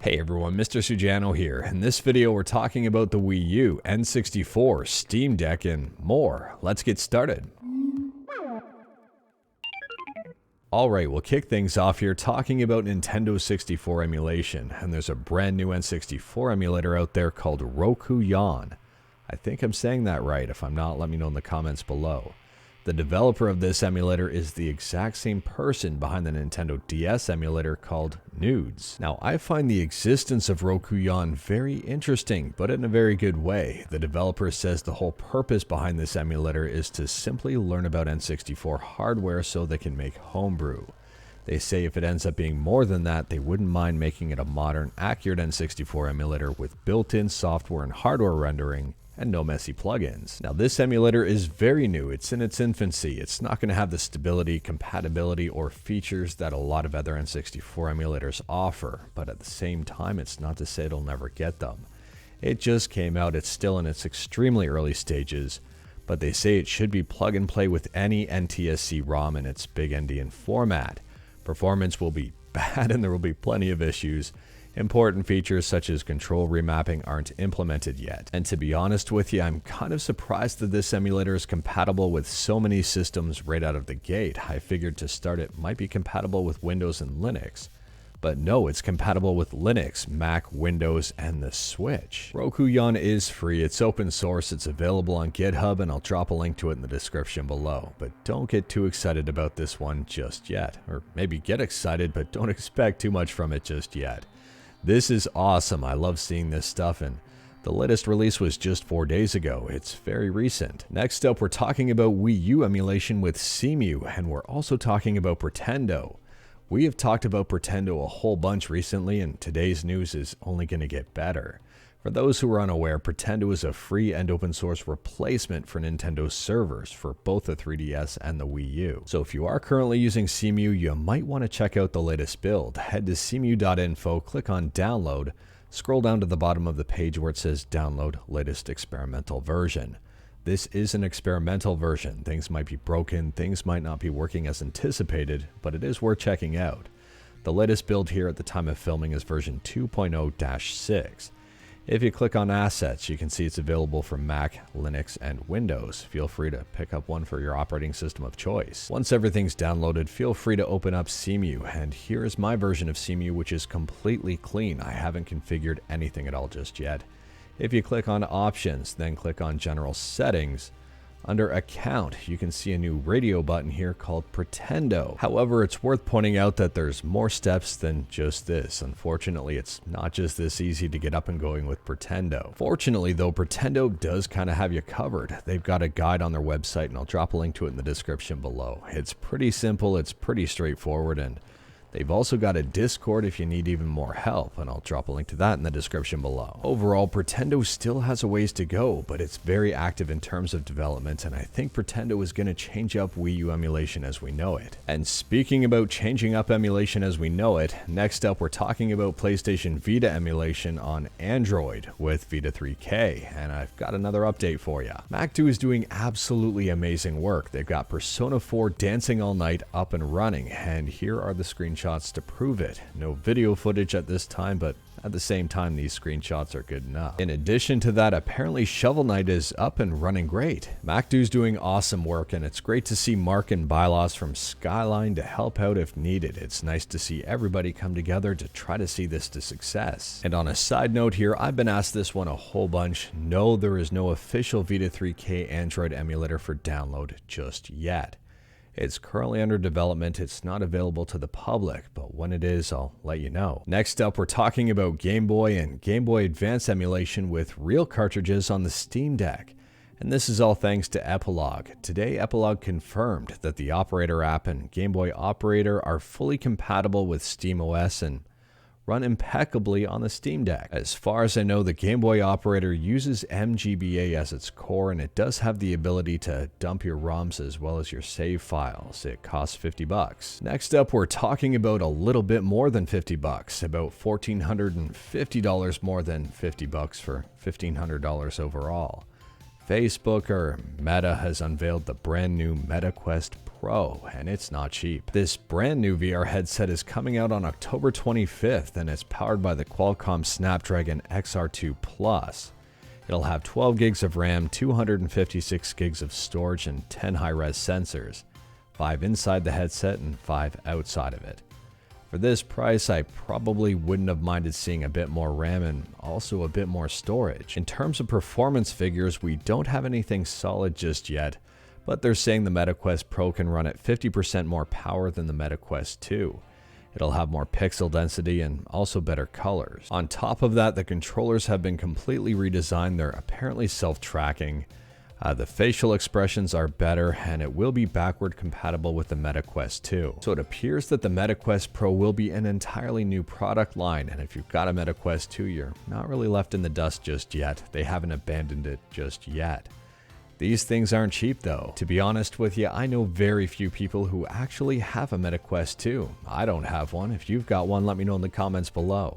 Hey everyone, Mr. Sujano here. In this video we're talking about the Wii U, N64, Steam Deck, and more. Let's get started. Alright, we'll kick things off here talking about Nintendo 64 emulation, and there's a brand new N64 emulator out there called rokuyon. I think I'm saying that right. If I'm not, let me know in the comments below. The developer of this emulator is the exact same person behind the Nintendo DS emulator called Nudes. Now, I find the existence of rokuyon very interesting, but in a very good way. The developer says the whole purpose behind this emulator is to simply learn about N64 hardware so they can make homebrew. They say if it ends up being more than that, they wouldn't mind making it a modern, accurate N64 emulator with built-in software and hardware rendering, and no messy plugins. Now this emulator is very new, it's in its infancy, it's not going to have the stability, compatibility, or features that a lot of other N64 emulators offer, but at the same time it's not to say it'll never get them. It just came out, it's still in its extremely early stages, but they say it should be plug and play with any NTSC ROM in its big endian format. Performance will be bad and there will be plenty of issues. Important features such as control remapping aren't implemented yet. And to be honest with you, I'm kind of surprised that this emulator is compatible with so many systems right out of the gate. I figured to start it might be compatible with Windows and Linux. But no, it's compatible with Linux, Mac, Windows, and the Switch. rokuyon is free, it's open source, it's available on GitHub, and I'll drop a link to it in the description below. But don't get too excited about this one just yet. Or maybe get excited, but don't expect too much from it just yet. This is awesome. I love seeing this stuff, and the latest release was just 4 days ago. It's very recent. Next up, we're talking about Wii U emulation with CEMU, and we're also talking about Pretendo. We have talked about Pretendo a whole bunch recently, and today's news is only going to get better. For those who are unaware, Pretendo is a free and open source replacement for Nintendo's servers for both the 3DS and the Wii U. So if you are currently using CEMU, you might want to check out the latest build. Head to cemu.info, click on download, scroll down to the bottom of the page where it says download latest experimental version. This is an experimental version. Things might be broken, things might not be working as anticipated, but it is worth checking out. The latest build here at the time of filming is version 2.0-6. If you click on assets, you can see it's available for Mac, Linux, and Windows. Feel free to pick up one for your operating system of choice. Once everything's downloaded, feel free to open up CEMU, and here is my version of CEMU, which is completely clean. I haven't configured anything at all just yet. If you click on Options, then click on General Settings, under Account, you can see a new radio button here called Pretendo. However, it's worth pointing out that there's more steps than just this. Unfortunately, it's not just this easy to get up and going with Pretendo. Fortunately though, Pretendo does kind of have you covered. They've got a guide on their website, and I'll drop a link to it in the description below. It's pretty simple, it's pretty straightforward, and they've also got a Discord if you need even more help, and I'll drop a link to that in the description below. Overall, Pretendo still has a ways to go, but it's very active in terms of development, and I think Pretendo is going to change up Wii U emulation as we know it. And speaking about changing up emulation as we know it, next up we're talking about PlayStation Vita emulation on Android with Vita 3K, and I've got another update for you. Mac2 is doing absolutely amazing work. They've got Persona 4 Dancing All Night up and running, and here are the screenshots to prove it. No video footage at this time, but at the same time these screenshots are good enough. In addition to that, apparently Shovel Knight is up and running great. Mac2's doing awesome work, and it's great to see Mark and Bylaws from Skyline to help out if needed. It's nice to see everybody come together to try to see this to success. And on a side note here, I've been asked this one a whole bunch. No, there is no official Vita 3K Android emulator for download just yet. It's currently under development, it's not available to the public, but when it is, I'll let you know. Next up, we're talking about Game Boy and Game Boy Advance emulation with real cartridges on the Steam Deck. And this is all thanks to Epilogue. Today, Epilogue confirmed that the Operator app and Game Boy Operator are fully compatible with SteamOS and run impeccably on the Steam Deck. As far as I know, the Game Boy Operator uses MGBA as its core, and it does have the ability to dump your ROMs as well as your save files. It costs $50. Next up, we're talking about a little bit more than $50, about $1,450 more than $50 for $1,500 overall. Facebook, or Meta, has unveiled the brand new MetaQuest Pro, and it's not cheap. This brand new VR headset is coming out on October 25th, and it's powered by the Qualcomm Snapdragon XR2 Plus. It'll have 12 gigs of RAM, 256 gigs of storage, and 10 high-res sensors, 5 inside the headset and 5 outside of it. For this price, I probably wouldn't have minded seeing a bit more RAM and also a bit more storage. In terms of performance figures, we don't have anything solid just yet, but they're saying the MetaQuest Pro can run at 50% more power than the MetaQuest 2. It'll have more pixel density and also better colors. On top of that, the controllers have been completely redesigned. They're apparently self-tracking. The facial expressions are better, and it will be backward compatible with the MetaQuest 2. So it appears that the MetaQuest Pro will be an entirely new product line, and if you've got a MetaQuest 2, you're not really left in the dust just yet. They haven't abandoned it just yet. These things aren't cheap though. To be honest with you, I know very few people who actually have a MetaQuest 2. I don't have one. If you've got one, let me know in the comments below.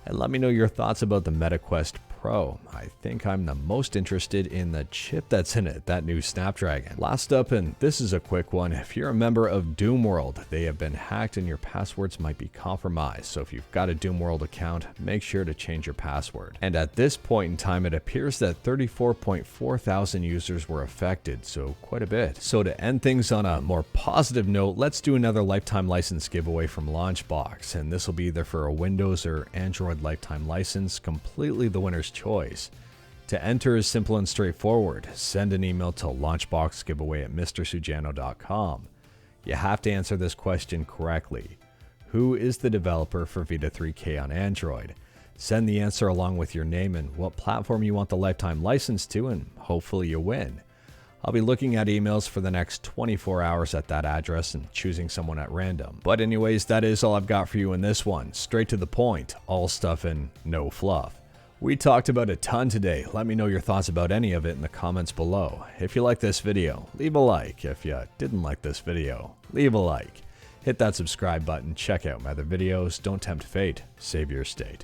And let me know your thoughts about the MetaQuest Pro. I think I'm the most interested in the chip that's in it, that new Snapdragon. Last up, and this is a quick one, if you're a member of DoomWorld, they have been hacked and your passwords might be compromised. So if you've got a DoomWorld account, make sure to change your password. And at this point in time, it appears that 34.4 thousand users were affected, so quite a bit. So to end things on a more positive note, let's do another lifetime license giveaway from Launchbox, and this will be either for a Windows or Android lifetime license, completely the winner's choice. To enter is simple and straightforward. Send an email to launchboxgiveaway@mrsujano.com. You have to answer this question correctly. Who is the developer for Vita 3K on Android? Send the answer along with your name and what platform you want the lifetime license to, and hopefully you win. I'll be looking at emails for the next 24 hours at that address and choosing someone at random. But anyways, that is all I've got for you in this one. Straight to the point, all stuff and no fluff. We talked about a ton today. Let me know your thoughts about any of it in the comments below. If you like this video, leave a like. If you didn't like this video, leave a like. Hit that subscribe button, check out my other videos. Don't tempt fate, save your state.